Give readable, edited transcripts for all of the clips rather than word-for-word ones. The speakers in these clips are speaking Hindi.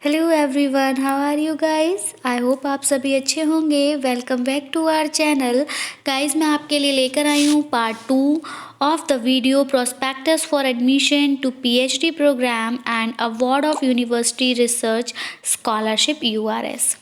Hello everyone, how are you guys. I hope आप सभी अच्छे होंगे। Welcome back to our channel. Guys, मैं आपके लिए लेकर आई हूँ part 2 of the video prospectus for admission to PhD program and award of university research scholarship URS.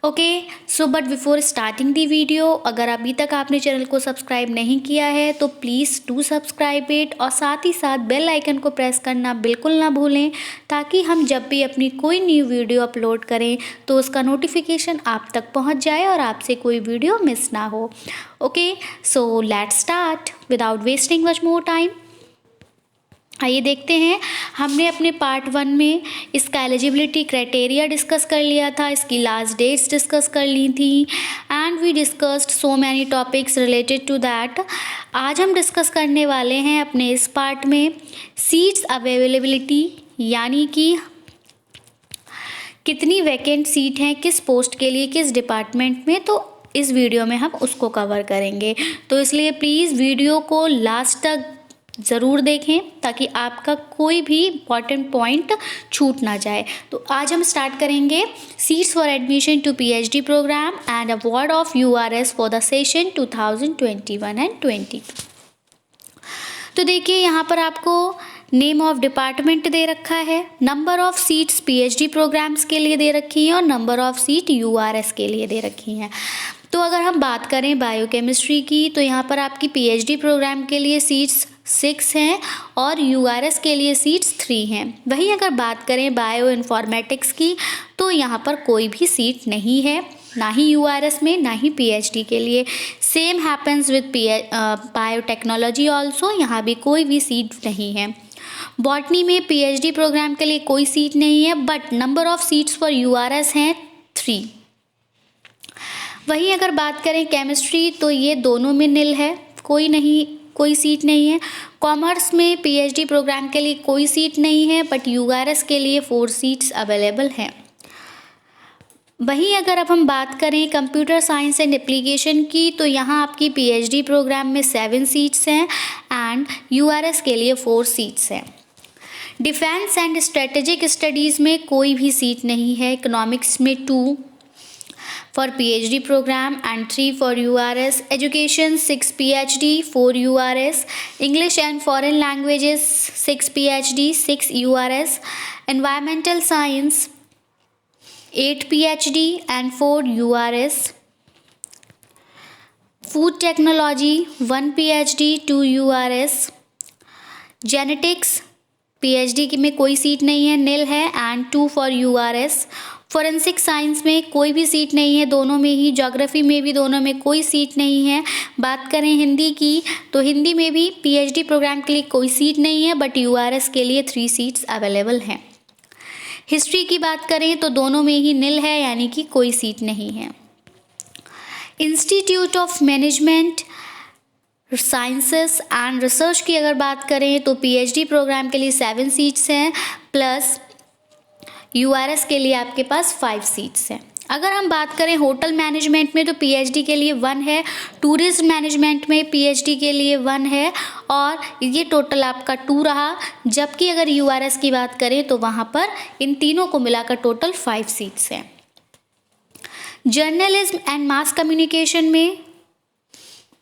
Okay, so but before starting the video, अगर अभी तक आपने चैनल को सब्सक्राइब नहीं किया है तो प्लीज़ डू सब्सक्राइब इट और साथ ही साथ बेल आइकन को प्रेस करना बिल्कुल ना भूलें, ताकि हम जब भी अपनी कोई न्यू वीडियो अपलोड करें तो उसका नोटिफिकेशन आप तक पहुंच जाए और आपसे कोई वीडियो मिस ना हो। Okay, so let's start without wasting much more time. आइए देखते हैं। हमने अपने पार्ट 1 में इसका एलिजिबिलिटी क्राइटेरिया डिस्कस कर लिया था, इसकी लास्ट डेट्स डिस्कस कर ली थी and we discussed so many topics related to that. आज हम डिस्कस करने वाले हैं अपने इस पार्ट में सीट्स अवेलेबिलिटी, यानी कि कितनी वैकेंट सीट हैं किस पोस्ट के लिए किस डिपार्टमेंट में, तो इस वीडियो में हम उसको कवर करेंगे। तो इसलिए प्लीज़ वीडियो को लास्ट तक ज़रूर देखें ताकि आपका कोई भी इम्पॉर्टेंट पॉइंट छूट ना जाए। तो आज हम स्टार्ट करेंगे seats for admission to PhD program and award of URS for the session 2021 and 22। तो देखिए, यहाँ पर आपको नेम ऑफ डिपार्टमेंट दे रखा है, number of seats PhD programs के लिए दे रखी है और नंबर ऑफ सीट यूआरएस के लिए दे रखी हैं। तो अगर हम बात करें बायोकेमिस्ट्री की, तो यहाँ पर आपकी पीएचडी प्रोग्राम के लिए सीट्स 6 हैं और यूआरएस के लिए सीट्स 3 हैं। वहीं अगर बात करें बायो इन्फॉर्मेटिक्स की, तो यहाँ पर कोई भी सीट नहीं है, ना ही यूआरएस में ना ही पीएचडी के लिए। Same happens with biotechnology also, यहाँ भी कोई भी सीट नहीं है। बॉटनी में पीएचडी प्रोग्राम के लिए कोई सीट नहीं है, but number of seats for URS हैं 3। वहीं अगर बात करें केमिस्ट्री, तो ये दोनों में निल है, कोई सीट नहीं है। कॉमर्स में पीएचडी प्रोग्राम के लिए कोई सीट नहीं है, बट यूआरएस के लिए 4 सीट्स अवेलेबल हैं। वहीं अगर अब हम बात करें कंप्यूटर साइंस एंड एप्लीकेशन की, तो यहाँ आपकी पीएचडी प्रोग्राम में 7 सीट्स हैं एंड यूआरएस के लिए 4 सीट्स हैं। डिफेंस एंड स्ट्रेटेजिक स्टडीज़ में कोई भी सीट नहीं है। इकोनॉमिक्स में 2 for PhD program and 3 for URS. Education 6 PhD 4 URS. English and foreign languages 6 PhD 6 URS. Environmental science 8 PhD and 4 URS. Food technology 1 PhD 2 URS. Genetics PhD में कोई सीट नहीं है, निल है and 2 for URS. Forensic science में कोई भी सीट नहीं है, दोनों में ही। ज्योग्राफी में भी दोनों में कोई सीट नहीं है। बात करें हिंदी की, तो हिंदी में भी पीएचडी प्रोग्राम के लिए कोई सीट नहीं है, बट यूआरएस के लिए 3 सीट्स अवेलेबल हैं। हिस्ट्री की बात करें तो दोनों में ही निल है, यानी कि कोई सीट नहीं है। Institute of management sciences and research की अगर बात करें तो पीएचडी प्रोग्राम के लिए 7 सीट्स हैं, प्लस यूआरएस के लिए आपके पास 5 सीट्स हैं। अगर हम बात करें होटल मैनेजमेंट में, तो पीएचडी के लिए 1 है। टूरिज्म मैनेजमेंट में पीएचडी के लिए 1 है और ये टोटल आपका 2 रहा। जबकि अगर यूआरएस की बात करें तो वहाँ पर इन तीनों को मिलाकर टोटल 5 सीट्स हैं। जर्नलिज्म एंड मास कम्युनिकेशन में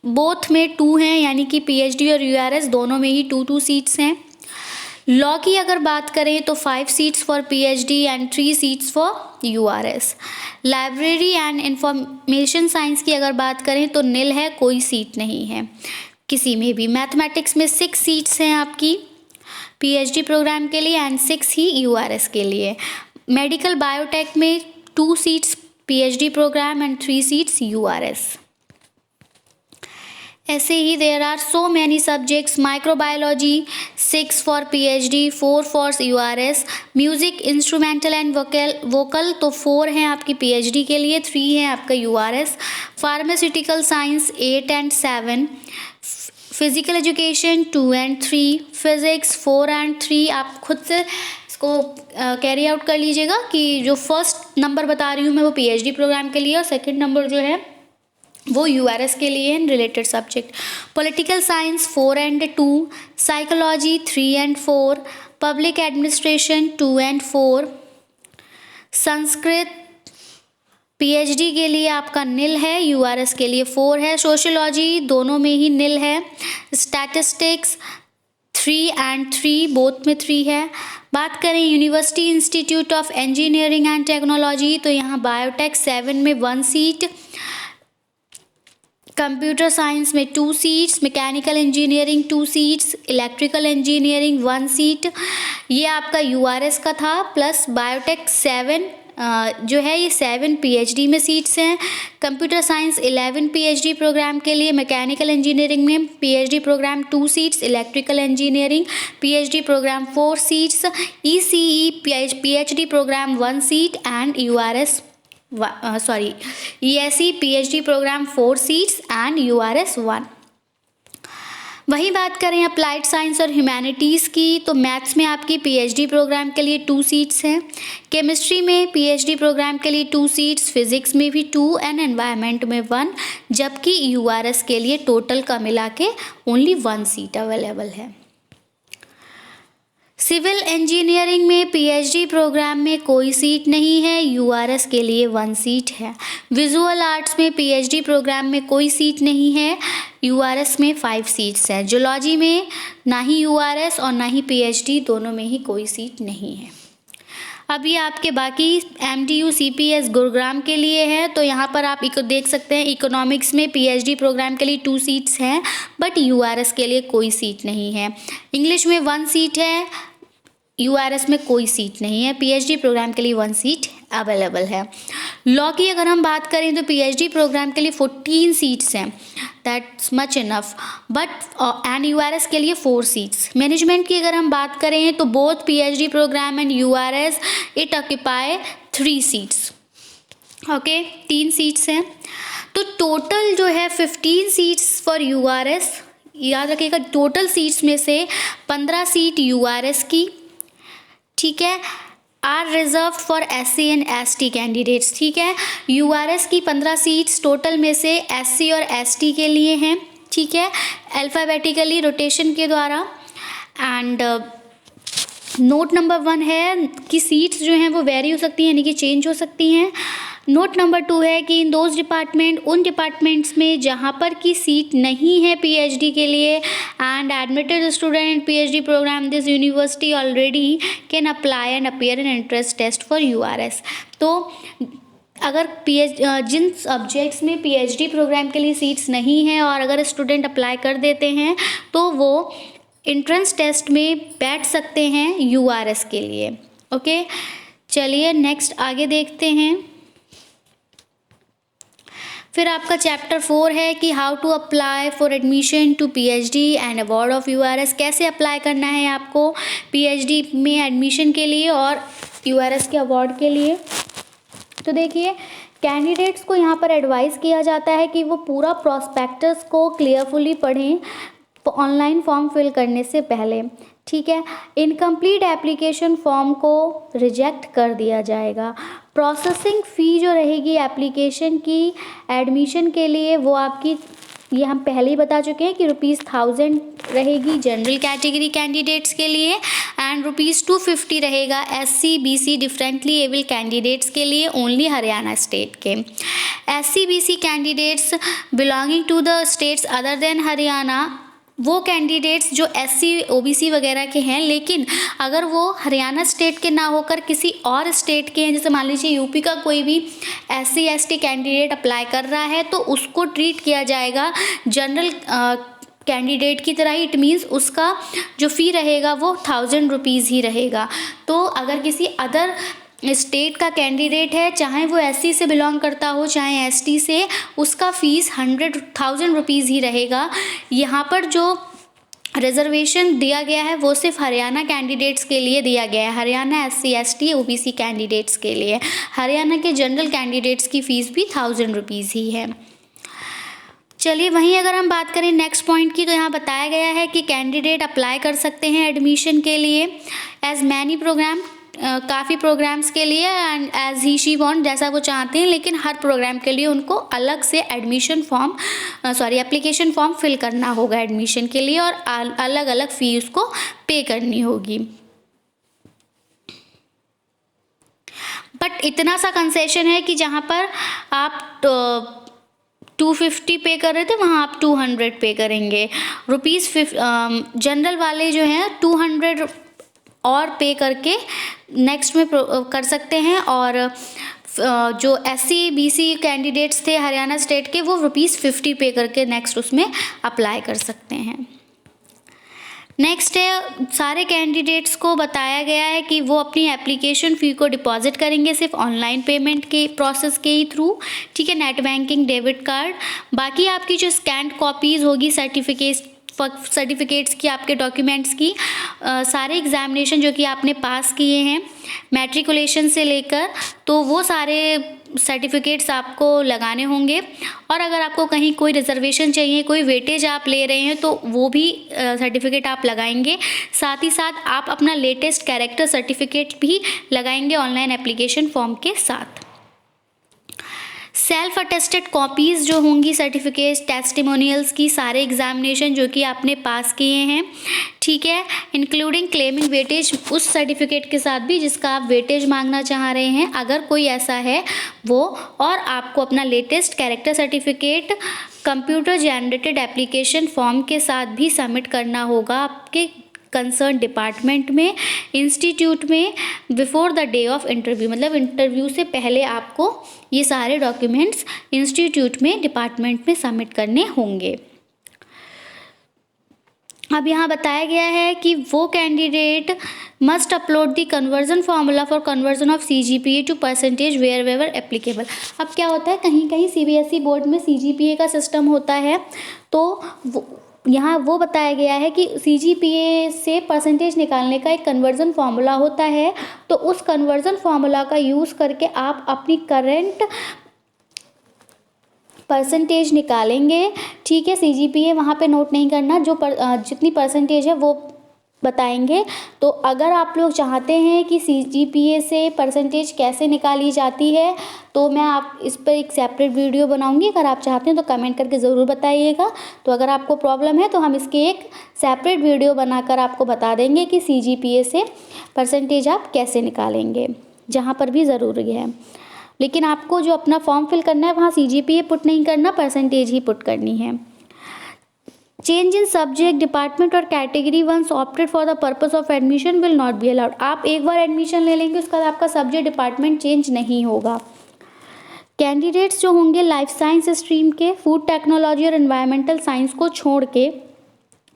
बोथ में 2 हैं, यानी कि पीएचडी और यूआरएस दोनों में ही 2 सीट्स हैं। लॉ की अगर बात करें तो 5 seats for PhD and 3 seats for URS. Library and information science की अगर बात करें तो निल है, कोई सीट नहीं है किसी में भी। मैथमेटिक्स में 6 सीट्स हैं आपकी पीएचडी प्रोग्राम के लिए एंड 6 ही यूआरएस के लिए। मेडिकल बायोटेक में 2 seats PhD program and 3 seats URS. ऐसे ही there are so many subjects. Microbiology 6 for PhD 4 for URS. Music instrumental and vocal तो 4 हैं आपकी पीएचडी के लिए, 3 हैं आपका URS. Pharmaceutical science 8 and 7। Physical education 2 and 3। Physics 4 and 3। आप खुद से इसको कैरी आउट कर लीजिएगा कि जो फर्स्ट नंबर बता रही हूँ मैं वो पीएचडी प्रोग्राम के लिए और सेकेंड नंबर जो है वो यूआरएस के लिए and related subject. Political science 4 and 2। Psychology 3 and 4। Public administration 2 and 4। Sanskrit PhD के लिए आपका नील है, यूआरएस के लिए 4 है। सोशियोलॉजी दोनों में ही नील है। स्टैटिस्टिक्स 3 and 3 बोथ में 3 है। बात करें university institute of engineering and technology तो यहाँ बायोटेक 7 में 1 सीट, कंप्यूटर साइंस में 2 seats, mechanical engineering 2 seats, electrical engineering 1 seat. ये आपका यूआरएस का था। प्लस बायोटेक 7 जो है ये 7 पीएचडी में सीट्स हैं। कंप्यूटर साइंस 11 पीएचडी प्रोग्राम के लिए, मैकेनिकल इंजीनियरिंग में PhD program 2 seats, electrical engineering PhD program 4 seats, ECE PhD program 1 seat and URS ESE PhD program 4 seats and URS 1। वहीं बात करें अप्लाइड साइंस और ह्यूमैनिटीज़ की तो मैथ्स में आपकी पीएचडी प्रोग्राम के लिए 2 सीट्स हैं, केमिस्ट्री में पीएचडी प्रोग्राम के लिए 2 सीट्स, फिजिक्स में भी 2 एंड एनवायरनमेंट में 1, जबकि यूआरएस के लिए टोटल का मिला के ओनली 1 सीट अवेलेबल है। सिविल इंजीनियरिंग में पीएचडी प्रोग्राम में कोई सीट नहीं है, यूआरएस के लिए 1 सीट है। विजुअल आर्ट्स में पीएचडी प्रोग्राम में कोई सीट नहीं है, यूआरएस में 5 सीट्स हैं। जूलॉजी में ना ही यूआरएस और ना ही पीएचडी, दोनों में ही कोई सीट नहीं है। अब ये आपके बाकी एमटीयू सीपीएस गुरुग्राम के लिए है तो यहाँ पर आप देख सकते हैं इकोनॉमिक्स में पीएचडी प्रोग्राम के लिए 2 सीट्स हैं बट यूआरएस के लिए कोई सीट नहीं है। इंग्लिश में 1 सीट है, यूआरएस में कोई सीट नहीं है। पीएचडी प्रोग्राम के लिए 1 सीट अवेलेबल है। लॉ की अगर हम बात करें तो पीएचडी प्रोग्राम के लिए 14 सीट्स हैं, that's much enough, but and URS के लिए 4 सीट्स। मैनेजमेंट की अगर हम बात करें तो both PhD program and URS it occupy 3 seats, okay 3 seats हैं। तो टोटल जो है 15 सीट्स फॉर यूआरएस, याद रखिएगा टोटल सीट्स में से 15 सीट यूआरएस की, ठीक है, are reserve for SC and ST candidates, ठीक है। यूआरएस की 15 सीट्स टोटल में से एससी और एसटी के लिए हैं, ठीक है, अल्फ़ाबेटिकली रोटेशन के द्वारा। एंड नोट नंबर 1 है कि सीट्स जो हैं वो वेरी हो सकती हैं, यानी कि चेंज हो सकती हैं। नोट नंबर 2 है कि इन दोज डिपार्टमेंट, उन डिपार्टमेंट्स में जहाँ पर की सीट नहीं है पीएचडी के लिए and admitted student PhD program this university already can apply and appear in entrance test for URS. तो अगर जिन सब्जेक्ट्स में पीएचडी प्रोग्राम के लिए सीट्स नहीं हैं और अगर स्टूडेंट अप्लाई कर देते हैं तो वो एंट्रेंस टेस्ट में बैठ सकते हैं यूआरएस के लिए, ओके। चलिए नेक्स्ट आगे देखते हैं। फिर आपका चैप्टर 4 है कि how to apply for admission to PhD and award of URS, कैसे अप्लाई करना है आपको पीएचडी में एडमिशन के लिए और यूआरएस के अवार्ड के लिए। तो देखिए कैंडिडेट्स को यहाँ पर एडवाइस किया जाता है कि वो पूरा प्रॉस्पेक्टस को क्लियरफुली पढ़ें ऑनलाइन फॉर्म फिल करने से पहले, ठीक है। इनकम्प्लीट एप्लीकेशन फॉर्म को रिजेक्ट कर दिया जाएगा। प्रोसेसिंग फ़ी जो रहेगी एप्लीकेशन की एडमिशन के लिए वो आपकी, ये हम पहले ही बता चुके हैं कि ₹1000 रहेगी जनरल कैटेगरी कैंडिडेट्स के लिए एंड ₹250 रहेगा SC BC differently able candidates के लिए ओनली हरियाणा स्टेट के। SC BC candidates belonging to the states other than Haryana, वो कैंडिडेट्स जो SC OBC वगैरह के हैं लेकिन अगर वो हरियाणा स्टेट के ना होकर किसी और स्टेट के हैं, जैसे मान लीजिए यूपी का कोई भी SC ST कैंडिडेट अप्लाई कर रहा है तो उसको ट्रीट किया जाएगा जनरल कैंडिडेट की तरह ही। इट मीन्स उसका जो फ़ी रहेगा वो ₹1000 ही रहेगा। तो अगर किसी अदर स्टेट का कैंडिडेट है, चाहे वो SC से बिलोंग करता हो चाहे ST से, उसका फ़ीस ₹1000 ही रहेगा। यहाँ पर जो रिजर्वेशन दिया गया है वो सिर्फ हरियाणा कैंडिडेट्स के लिए दिया गया है, Haryana SC ST OBC candidates के लिए। हरियाणा के जनरल कैंडिडेट्स की फ़ीस भी ₹1000 ही है। चलिए वहीं अगर हम बात करें नेक्स्ट पॉइंट की तो यहाँ बताया गया है कि कैंडिडेट अप्लाई कर सकते हैं एडमिशन के लिए एज मैनी प्रोग्राम, काफ़ी प्रोग्राम्स के लिए and as he she want, जैसा वो चाहते हैं, लेकिन हर प्रोग्राम के लिए उनको अलग से admission form application form fill करना होगा एडमिशन के लिए और अलग अलग फ़ी उसको पे करनी होगी। बट बट इतना सा कंसेशन है कि जहाँ पर आप 250 पे कर रहे थे वहाँ आप 200 पे करेंगे। जनरल वाले जो हैं 200 और पे करके नेक्स्ट में कर सकते हैं, और जो SC BC कैंडिडेट्स थे हरियाणा स्टेट के वो ₹50 पे करके नेक्स्ट उसमें अप्लाई कर सकते हैं। नेक्स्ट है, सारे कैंडिडेट्स को बताया गया है कि वो अपनी एप्लीकेशन फ़ी को डिपॉजिट करेंगे सिर्फ ऑनलाइन पेमेंट के प्रोसेस के ही थ्रू, ठीक है, नेट बैंकिंग, डेबिट कार्ड। बाकी आपकी जो स्कैन्ड कॉपीज़ होगी सर्टिफिकेट्स की, आपके डॉक्यूमेंट्स की, सारे एग्जामिनेशन जो कि आपने पास किए हैं मैट्रिकुलेशन से लेकर, तो वो सारे सर्टिफिकेट्स आपको लगाने होंगे। और अगर आपको कहीं कोई रिजर्वेशन चाहिए, कोई वेटेज आप ले रहे हैं, तो वो भी सर्टिफिकेट आप लगाएंगे। साथ ही साथ आप अपना लेटेस्ट कैरेक्टर सर्टिफिकेट भी लगाएंगे ऑनलाइन एप्लीकेशन फॉर्म के साथ। सेल्फ अटेस्टेड कॉपीज़ जो होंगी सर्टिफिकेट, टेस्टिमोनियल्स की, सारे एग्जामिनेशन जो कि आपने पास किए हैं, ठीक है, इंक्लूडिंग क्लेमिंग वेटेज उस सर्टिफिकेट के साथ भी जिसका आप वेटेज मांगना चाह रहे हैं, अगर कोई ऐसा है वो, और आपको अपना latest character certificate computer generated application form के साथ भी सबमिट करना होगा आपके कंसर्न डिपार्टमेंट में, इंस्टीट्यूट में, before the day of interview. मतलब इंटरव्यू से पहले आपको ये सारे डॉक्यूमेंट्स इंस्टीट्यूट में, डिपार्टमेंट में सबमिट करने होंगे। अब यहाँ बताया गया है कि वो candidate must upload the conversion formula for conversion of CGPA to percentage wherever applicable. अब क्या होता है, कहीं कहीं CBSE बोर्ड में CGPA का सिस्टम होता है, तो यहाँ वो बताया गया है कि CGPA से परसेंटेज निकालने का एक कन्वर्जन फार्मूला होता है, तो उस कन्वर्जन फार्मूला का यूज़ करके आप अपनी करेंट परसेंटेज निकालेंगे, ठीक है। CGPA वहाँ पे नोट नहीं करना, जितनी परसेंटेज है वो बताएंगे। तो अगर आप लोग चाहते हैं कि CGPA से परसेंटेज कैसे निकाली जाती है, तो मैं आप इस पर एक सेपरेट वीडियो बनाऊंगी। अगर आप चाहते हैं तो कमेंट करके ज़रूर बताइएगा। तो अगर आपको प्रॉब्लम है तो हम इसके एक सेपरेट वीडियो बनाकर आपको बता देंगे कि CGPA से परसेंटेज आप कैसे निकालेंगे, जहाँ पर भी ज़रूरी है। लेकिन आपको जो अपना फॉर्म फिल करना है वहाँ CGPA पुट नहीं करना, परसेंटेज ही पुट करनी है। चेंज इन सब्जेक्ट, डिपार्टमेंट और category once opted for the purpose of admission will not be allowed. आप एक बार एडमिशन ले लेंगे, उसके बाद आपका सब्जेक्ट डिपार्टमेंट चेंज नहीं होगा। कैंडिडेट्स जो होंगे लाइफ साइंस स्ट्रीम के, फूड टेक्नोलॉजी और एनवायरमेंटल साइंस को छोड़ के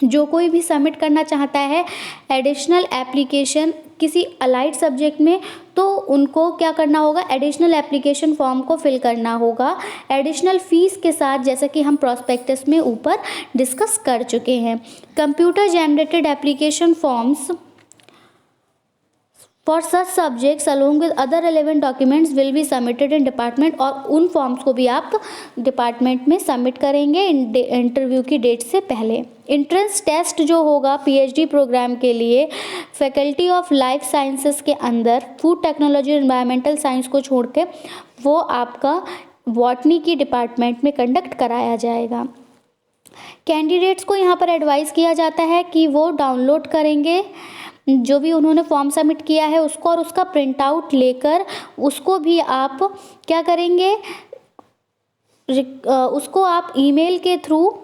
जो कोई भी सबमिट करना चाहता है एडिशनल एप्लीकेशन किसी अलाइड सब्जेक्ट में, तो उनको क्या करना होगा, एडिशनल एप्लीकेशन फॉर्म को फिल करना होगा एडिशनल फीस के साथ, जैसा कि हम प्रॉस्पेक्टस में ऊपर डिस्कस कर चुके हैं। Computer generated application forms for such subjects along with other relevant documents will be submitted in department, और उन फॉर्म्स को भी आप डिपार्टमेंट में सबमिट करेंगे इंटरव्यू की डेट से पहले। एंट्रेंस टेस्ट जो होगा PhD प्रोग्राम के लिए फैकल्टी ऑफ लाइफ साइंसेस के अंदर फूड टेक्नोलॉजी और एनवायरमेंटल साइंस को छोड़ के वो आपका बॉटनी की डिपार्टमेंट में कंडक्ट कराया जाएगा। कैंडिडेट्स को यहाँ पर एडवाइस किया जाता है कि वो डाउनलोड करेंगे जो भी उन्होंने फॉर्म सबमिट किया है उसको, और उसका प्रिंट आउट लेकर उसको भी आप क्या करेंगे, उसको आप ईमेल के थ्रू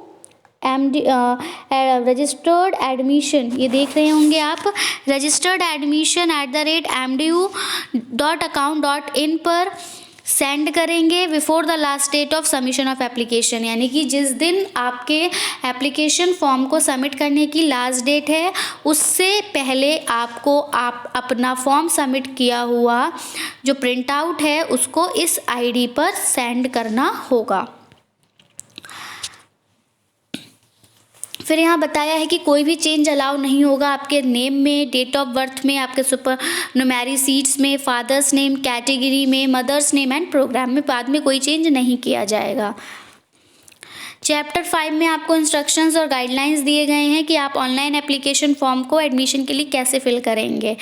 रजिस्टर्ड एडमिशन, ये देख रहे होंगे आप, registeredadmission@mdu.account.in पर सेंड करेंगे before the last date of submission of application. यानी कि जिस दिन आपके एप्लीकेशन फॉर्म को सबमिट करने की लास्ट डेट है, उससे पहले आपको अपना फॉर्म सबमिट किया हुआ जो प्रिंट आउट है उसको इस ID पर सेंड करना होगा। फिर यहाँ बताया है कि कोई भी चेंज अलाउ नहीं होगा आपके नेम में, डेट ऑफ बर्थ में, आपके सुपर न्यूमेरी सीट्स में, फादर्स नेम, कैटेगरी में, मदर्स नेम एंड प्रोग्राम में बाद में कोई चेंज नहीं किया जाएगा। चैप्टर 5 में आपको इंस्ट्रक्शंस और गाइडलाइंस दिए गए हैं कि आप ऑनलाइन एप्लीकेशन फॉर्म को एडमिशन के लिए कैसे फिल करेंगे।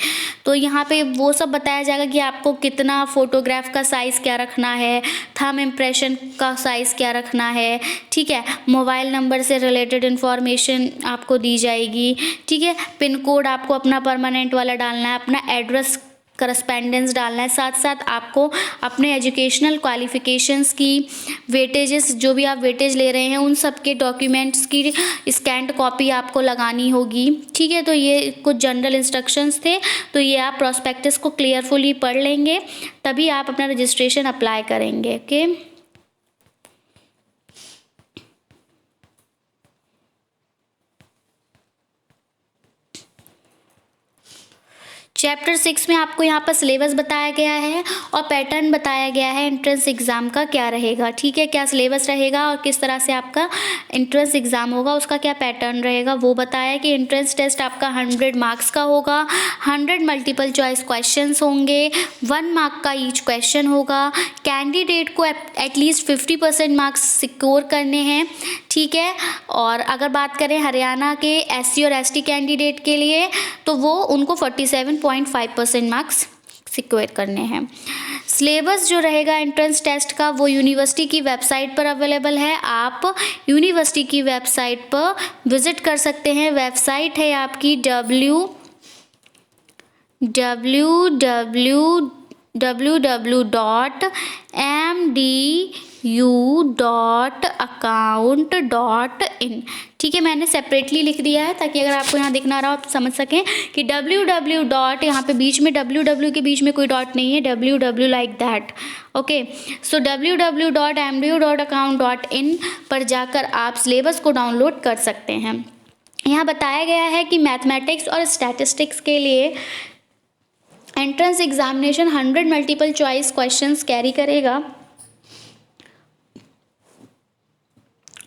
तो यहाँ पे वो सब बताया जाएगा कि आपको कितना फ़ोटोग्राफ का साइज़ क्या रखना है, थंब इम्प्रेशन का साइज़ क्या रखना है, ठीक है, मोबाइल नंबर से रिलेटेड इन्फॉर्मेशन आपको दी जाएगी, ठीक है, पिन कोड आपको अपना परमानेंट वाला डालना है, अपना एड्रेस करस्पेंडेंस डालना है। साथ साथ आपको अपने एजुकेशनल क्वालिफिकेशंस की वेटेजेस, जो भी आप वेटेज ले रहे हैं उन सब के डॉक्यूमेंट्स की स्कैन्ड कॉपी आपको लगानी होगी। ठीक है, तो ये कुछ जनरल इंस्ट्रक्शंस थे, तो ये आप प्रॉस्पेक्टस को क्लियरफुली पढ़ लेंगे तभी आप अपना रजिस्ट्रेशन अप्लाई करेंगे। ओके, चैप्टर 6 में आपको यहाँ पर सिलेबस बताया गया है और पैटर्न बताया गया है एंट्रेंस एग्ज़ाम का क्या रहेगा। ठीक है, क्या सिलेबस रहेगा और किस तरह से आपका एंट्रेंस एग्ज़ाम होगा, उसका क्या पैटर्न रहेगा वो बताया कि एंट्रेंस टेस्ट आपका 100 मार्क्स का होगा, 100 मल्टीपल चॉइस क्वेश्चंस होंगे, 1 मार्क का ईच क्वेश्चन होगा। कैंडिडेट को एटलीस्ट 50% मार्क्स सिक्योर करने हैं। ठीक है, और अगर बात करें हरियाणा के SC और ST कैंडिडेट के लिए तो वो उनको 47.5% मार्क्स सिक्योर करने हैं। सिलेबस जो रहेगा एंट्रेंस टेस्ट का वो यूनिवर्सिटी की वेबसाइट पर अवेलेबल है, आप यूनिवर्सिटी की वेबसाइट पर विजिट कर सकते हैं। वेबसाइट है आपकी www.mdu.account.in। ठीक है, मैंने सेपरेटली लिख दिया है ताकि अगर आपको यहाँ दिखना रहा हो आप समझ सकें कि www. यहाँ पे बीच में www के बीच में कोई डॉट नहीं है, www like that. Okay, so www.mdu.account.in पर जाकर आप सिलेबस को डाउनलोड कर सकते हैं। यहाँ बताया गया है कि मैथमेटिक्स और स्टैटिस्टिक्स के लिए entrance examination 100 multiple choice questions carry करेगा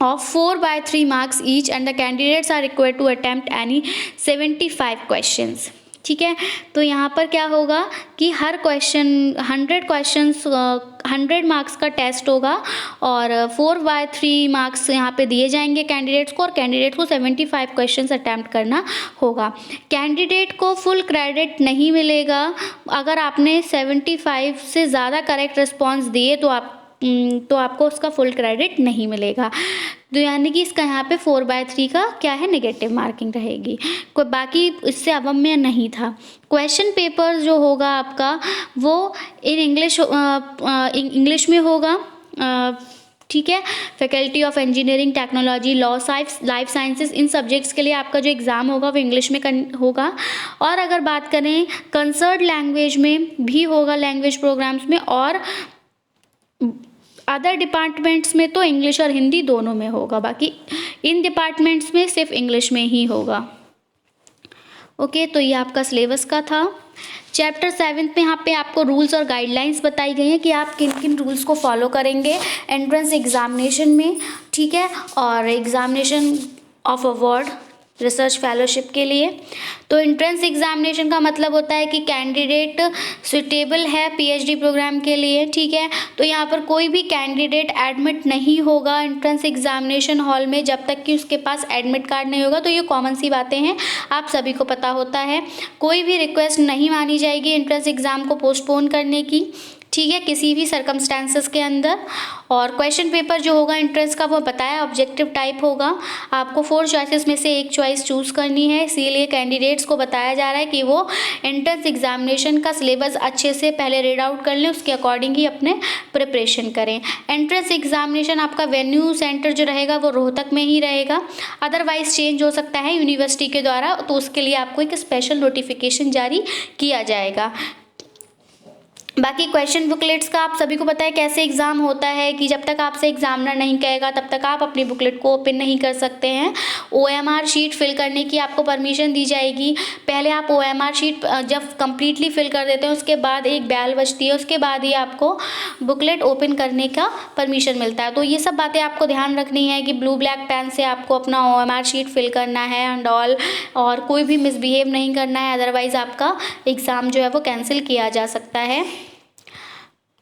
of 4/3 marks each and the candidates are required to attempt any 75 questions। ठीक है, तो यहाँ पर क्या होगा कि हर क्वेश्चन 100 मार्क्स का टेस्ट होगा और 4/3 मार्क्स यहाँ पे दिए जाएंगे कैंडिडेट्स को और कैंडिडेट को 75 क्वेश्चंस अटैम्प्ट करना होगा। कैंडिडेट को फुल क्रेडिट नहीं मिलेगा। अगर आपने 75 से ज़्यादा करेक्ट रिस्पॉन्स दिए तो आपको उसका फुल क्रेडिट नहीं मिलेगा। तो यानी कि इसका यहाँ पे 4/3 का क्या है, नेगेटिव मार्किंग रहेगी। कोई बाकी इससे अवम्य नहीं था। क्वेश्चन पेपर जो होगा आपका वो इन इंग्लिश में होगा। ठीक है, faculty of engineering, technology, law, life sciences, in subjects के लिए आपका जो एग्ज़ाम होगा वो इंग्लिश में होगा। और अगर बात करें कंसर्न लैंग्वेज में भी होगा, लैंग्वेज प्रोग्राम्स में, और अदर डिपार्टमेंट्स में तो इंग्लिश और हिंदी दोनों में होगा। बाकी इन डिपार्टमेंट्स में सिर्फ इंग्लिश में ही होगा। ओके, तो ये आपका सिलेबस का था। चैप्टर 7 में यहाँ पे आपको रूल्स और गाइडलाइंस बताई गई हैं कि आप किन किन रूल्स को फॉलो करेंगे एंट्रेंस एग्जामिनेशन में। ठीक है, और examination of award research fellowship के लिए। तो एंट्रेंस एग्जामिनेशन का मतलब होता है कि कैंडिडेट सुटेबल है PhD प्रोग्राम के लिए। ठीक है, तो यहाँ पर कोई भी कैंडिडेट एडमिट नहीं होगा एंट्रेंस एग्जामिनेशन हॉल में जब तक कि उसके पास एडमिट कार्ड नहीं होगा। तो ये कॉमन सी बातें हैं, आप सभी को पता होता है। कोई भी रिक्वेस्ट नहीं मानी जाएगी एंट्रेंस एग्ज़ाम को पोस्टपोन करने की। ठीक है, किसी भी सर्कमस्टांसेस के अंदर। और क्वेश्चन पेपर जो होगा एंट्रेंस का वो बताया ऑब्जेक्टिव टाइप होगा। आपको 4 चॉइसेस में से एक चॉइस चूज़ करनी है, इसीलिए कैंडिडेट्स को बताया जा रहा है कि वो एंट्रेंस एग्जामिनेशन का सिलेबस अच्छे से पहले रीड आउट कर लें, उसके अकॉर्डिंग ही अपने प्रिपरेशन करें। एंट्रेंस एग्जामिनेशन आपका वेन्यू सेंटर जो रहेगा वो रोहतक में ही रहेगा, अदरवाइज चेंज हो सकता है यूनिवर्सिटी के द्वारा, तो उसके लिए आपको एक स्पेशल नोटिफिकेशन जारी किया जाएगा। बाकी क्वेश्चन बुकलेट्स का आप सभी को पता है कैसे एग्ज़ाम होता है कि जब तक आपसे एग्जामिनर नहीं कहेगा तब तक आप अपनी बुकलेट को ओपन नहीं कर सकते हैं। OMR शीट फिल करने की आपको परमिशन दी जाएगी। पहले आप OMR शीट जब कम्प्लीटली फिल कर देते हैं उसके बाद एक बेल बजती है, उसके बाद ही आपको बुकलेट ओपन करने का परमिशन मिलता है। तो ये सब बातें आपको ध्यान रखनी है कि ब्लू ब्लैक पेन से आपको अपना OMR शीट फिल करना है एंड ऑल, और कोई भी मिसबिहेव नहीं करना है, अदरवाइज़ आपका एग्ज़ाम जो है वो कैंसिल किया जा सकता है।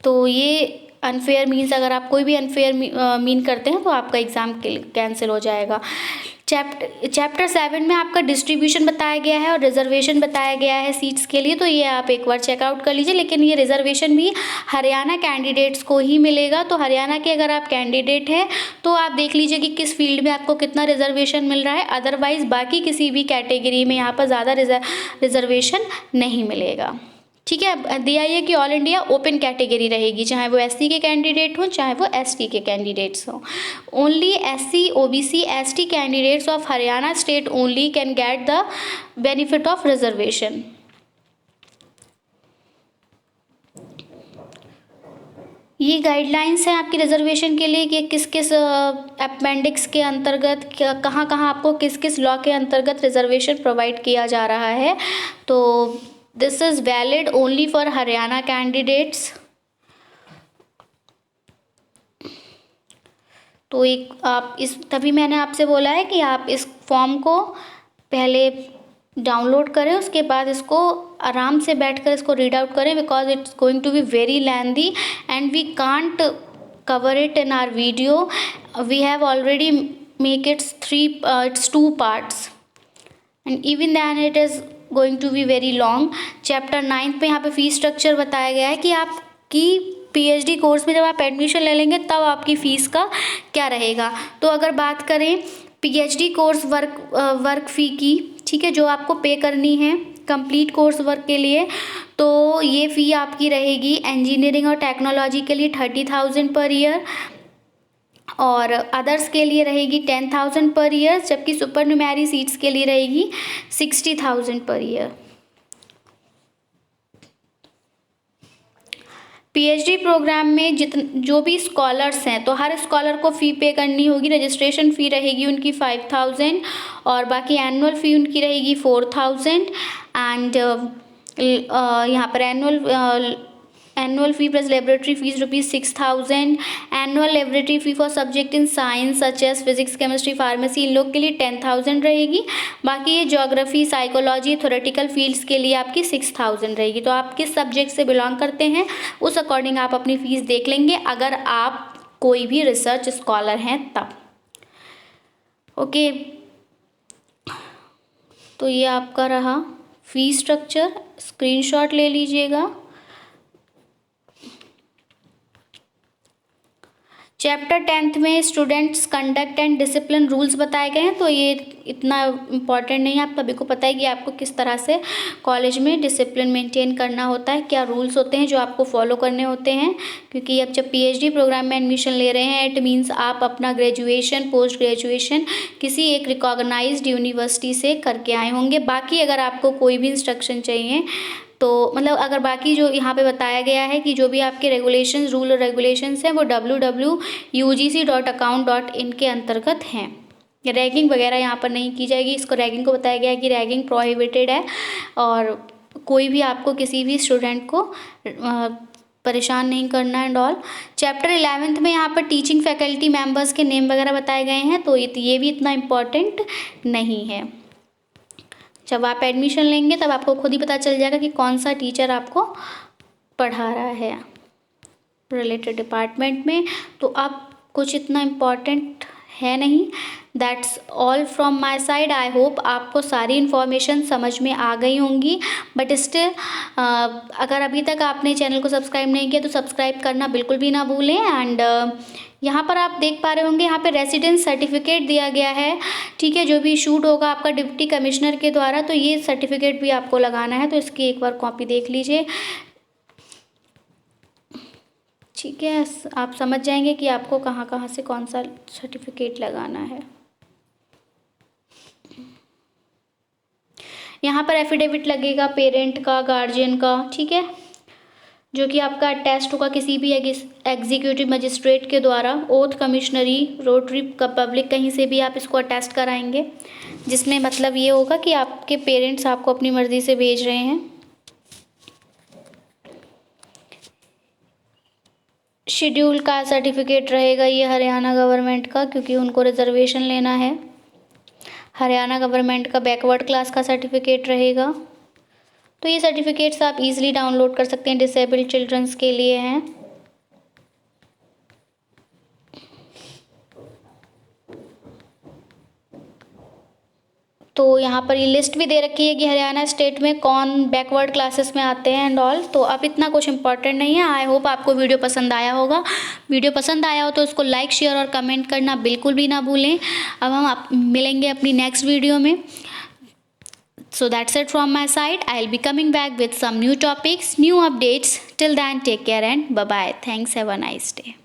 तो ये अनफेयर मीन्स, अगर आप कोई भी अनफेयर मीन करते हैं तो आपका एग्ज़ाम कैंसिल हो जाएगा। चैप्टर 7 में आपका डिस्ट्रीब्यूशन बताया गया है और रिजर्वेशन बताया गया है सीट्स के लिए, तो ये आप एक बार चेकआउट कर लीजिए। लेकिन ये रिजर्वेशन भी हरियाणा कैंडिडेट्स को ही मिलेगा। तो हरियाणा के अगर आप कैंडिडेट हैं तो आप देख लीजिए कि किस फील्ड में आपको कितना रिजर्वेशन मिल रहा है, अदरवाइज़ बाकी किसी भी कैटेगरी में यहाँ पर ज़्यादा रिजर्वेशन नहीं मिलेगा। ठीक है, दिया ये कि ऑल इंडिया ओपन कैटेगरी रहेगी, चाहे वो एससी के कैंडिडेट हों चाहे वो एसटी के कैंडिडेट्स हों। Only SC OBC ST candidates of Haryana state only can get the benefit of reservation. ये गाइडलाइंस हैं आपकी रिजर्वेशन के लिए कि किस किस अपेंडिक्स के अंतर्गत कहाँ कहाँ आपको किस किस लॉ के अंतर्गत रिजर्वेशन प्रोवाइड किया जा रहा है। तो this is valid only for Haryana candidates. तो एक आप इस तभी मैंने आपसे बोला है कि आप इस फॉर्म को पहले डाउनलोड करें, उसके बाद इसको आराम से बैठकर इसको रीड आउट करें, because it's going to be very lengthy and we can't cover it in our video. We have already make it's 2 parts and even then it is going to be very long. Chapter 9 में यहाँ पे फीस स्ट्रक्चर बताया गया है कि आपकी पीएचडी कोर्स में जब आप एडमिशन ले लेंगे तब आपकी फ़ीस का क्या रहेगा। तो अगर बात करें पीएचडी कोर्स वर्क फ़ी की, ठीक है, जो आपको पे करनी है कंप्लीट कोर्स वर्क के लिए, तो ये फ़ी आपकी रहेगी इंजीनियरिंग और टेक्नोलॉजी के लिए 30,000 पर ईयर और अदर्स के लिए रहेगी 10,000 पर ईयर, जबकि सुपर न्यूमेरी सीट्स के लिए रहेगी 60,000 पर ईयर। पीएचडी प्रोग्राम में जो भी स्कॉलर्स हैं तो हर स्कॉलर को फ़ी पे करनी होगी। रजिस्ट्रेशन फ़ी रहेगी उनकी 5,000 और बाकी एनुअल फ़ी उनकी रहेगी 4,000 एंड यहाँ पर annual fee plus laboratory fees ₹6,000। Annual laboratory fee for subject in science such as physics chemistry pharmacy इन लोग के लिए 10,000 रहेगी। बाकी ये ज्योग्राफी साइकोलॉजी थ्योरेटिकल फील्ड्स के लिए आपकी 6,000 रहेगी। तो आप किस सब्जेक्ट से बिलोंग करते हैं उस अकॉर्डिंग आप अपनी फ़ीस देख लेंगे, अगर आप कोई भी रिसर्च स्कॉलर हैं तब। ओके, तो ये आपका रहा फीस स्ट्रक्चर, स्क्रीनशॉट ले लीजिएगा। चैप्टर 10 में students conduct and discipline rules बताए गए हैं, तो ये इतना इम्पॉर्टेंट नहीं है, आप सभी को पता है कि आपको किस तरह से कॉलेज में डिसिप्लिन मेंटेन करना होता है, क्या रूल्स होते हैं जो आपको फॉलो करने होते हैं। क्योंकि अब जब पीएचडी प्रोग्राम में एडमिशन ले रहे हैं, इट मीन्स आप अपना ग्रेजुएशन पोस्ट ग्रेजुएशन किसी एक रिकॉग्नाइज्ड यूनिवर्सिटी से करके आए होंगे। बाकी अगर आपको कोई भी इंस्ट्रक्शन चाहिए तो मतलब अगर बाकी जो यहाँ पे बताया गया है कि जो भी आपके रेगुलेशंस रूल और रेगुलेशंस हैं वो www.ugc.account.in के अंतर्गत हैं। रैगिंग वगैरह यहाँ पर नहीं की जाएगी, इसको रैगिंग को बताया गया है कि रैगिंग प्रोहिबिटेड है और कोई भी आपको किसी भी स्टूडेंट को परेशान नहीं करना एंड ऑल। चैप्टर 11 में यहाँ पर टीचिंग फैकल्टी मेम्बर्स के नेम वगैरह बताए गए हैं, तो ये भी इतना इम्पॉर्टेंट नहीं है। जब आप एडमिशन लेंगे तब आपको खुद ही पता चल जाएगा कि कौन सा टीचर आपको पढ़ा रहा है रिलेटेड डिपार्टमेंट में। तो अब कुछ इतना इम्पॉर्टेंट है नहीं। That's all from my side. I hope आपको सारी इन्फॉर्मेशन समझ में आ गई होंगी, बट स्टिल अगर अभी तक आपने चैनल को सब्सक्राइब नहीं किया तो सब्सक्राइब करना बिल्कुल भी ना भूलें। एंड यहाँ पर आप देख पा रहे होंगे, यहाँ पे रेसिडेंस सर्टिफिकेट दिया गया है, ठीक है, जो भी इशूड होगा आपका डिप्टी कमिश्नर के द्वारा, तो ये सर्टिफिकेट भी आपको लगाना है, तो इसकी एक बार कॉपी देख लीजिए, ठीक है। आप समझ जाएंगे कि आपको कहाँ कहाँ से कौन सा सर्टिफिकेट लगाना है। यहाँ पर एफिडेविट लगेगा पेरेंट का, गार्जियन का, ठीक है, जो कि आपका अटेस्ट होगा किसी भी एग्जीक्यूटिव मजिस्ट्रेट के द्वारा, ओथ कमिश्नरी रोटरी पब्लिक, कहीं से भी आप इसको अटेस्ट कराएंगे, जिसमें मतलब ये होगा कि आपके पेरेंट्स आपको अपनी मर्ज़ी से भेज रहे हैं। शेड्यूल का सर्टिफिकेट रहेगा ये हरियाणा गवर्नमेंट का, क्योंकि उनको रिजर्वेशन लेना है। हरियाणा गवर्नमेंट का बैकवर्ड क्लास का सर्टिफिकेट रहेगा। तो ये सर्टिफिकेट्स आप इजीली डाउनलोड कर सकते हैं, डिसेबल्ड चिल्ड्रंस के लिए हैं। तो यहाँ पर ये लिस्ट भी दे रखी है कि हरियाणा स्टेट में कौन बैकवर्ड क्लासेस में आते हैं एंड ऑल। तो अब इतना कुछ इंपॉर्टेंट नहीं है। आई होप आपको वीडियो पसंद आया होगा। वीडियो पसंद आया हो तो उसको लाइक शेयर और कमेंट करना बिल्कुल भी ना भूलें। अब हम मिलेंगे अपनी नेक्स्ट वीडियो में। So that's it from my side. I'll be coming back with some new topics, new updates. Till then, take care and bye bye. Thanks. Have a nice day.